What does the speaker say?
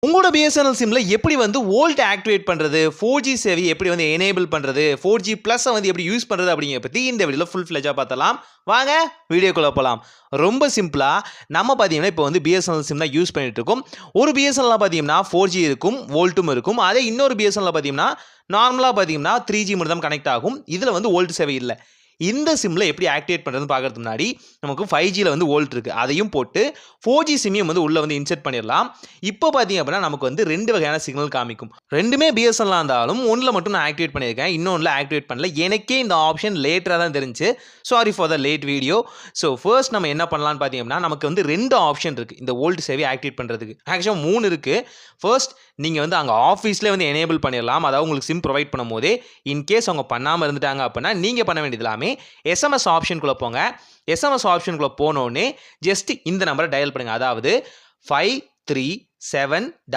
உங்களோட பிஎஸ்என்எல் சிம்ல எப்படி வந்து வோல்ட் ஆக்டிவேட் பண்றது, 4G சேவை எப்படி வந்து எனேபிள் பண்றது, 4G பிளஸ் வந்து எப்படி யூஸ் பண்றது அப்படிங்கிற பத்தி இந்த வீடியோல ஃபுல் ஃபிளெஜா பார்த்தலாம். வாங்க வீடியோக்குள்ள போலாம். ரொம்ப சிம்பிளா நம்ம பார்த்தீங்கன்னா இப்போ வந்து பிஎஸ்என்எல் சிம் தான் யூஸ் பண்ணிட்டு இருக்கோம். ஒரு பிஎஸ்என்எல்ல பார்த்தீங்கன்னா 4G இருக்கும், வோல்ட்டும் இருக்கும். அதே இன்னொரு பிஎஸ்என்எல்ல பார்த்தீங்கன்னா நார்மலா பார்த்தீங்கன்னா 3G மட்டும் தான் கனெக்ட் ஆகும். இதுல வந்து வோல்ட் சேவை இல்ல. இந்த சிம்ல எப்படி ஆக்டிவேட் பண்றதுன்னு பார்க்கறதுக்கு முன்னாடி நமக்கு 5Gல வந்து வோல்ட் இருக்கு. அதையும் போட்டு 4G சிம்மையும் வந்து உள்ள வந்து இன்செர்ட் பண்ணிடலாம். இப்போ பார்த்தீங்க அப்படின்னா நமக்கு வந்து 2 வகையான சிக்னல் காமிக்கும். ரெண்டுமே பிஎஸ்என்எல் இருந்தாலும் ஒன்றில் மட்டும் நான் ஆக்டிவேட் பண்ணியிருக்கேன், இன்னொன்றில் ஆக்டிவேட் பண்ணல. எனக்கே இந்த ஆப்ஷன் லேட்டராக தான் தெரிஞ்சு. Sorry for the late video. So first நம்ம என்ன பண்ணலாம்னு பார்த்தீங்கன்னா நமக்கு வந்து 2 ஆப்ஷன் இருக்குது இந்த வோல்ட் சேவை ஆக்டிவேட் பண்ணுறதுக்கு. ஆக்சுவலாக 3 இருக்குது. ஃபர்ஸ்ட் நீங்கள் வந்து அங்கே ஆஃபீஸ்லேயே வந்து எனேபிள் பண்ணிடலாம். அதாவது உங்களுக்கு சிம் ப்ரொவைட் பண்ணும் போதே இன்கேஸ் அவங்க பண்ணாமல் இருந்துட்டாங்க அப்படின்னா நீங்கள் பண்ண வேண்டியது எல்லாமே எஸ்எம்எஸ் ஆப்ஷனுக்குள்ளே போங்க. எஸ்எம்எஸ் ஆப்ஷனுக்குள்ளே போனோடனே ஜஸ்ட் இந்த நம்பரை டயல் பண்ணுங்க. அதாவது 5378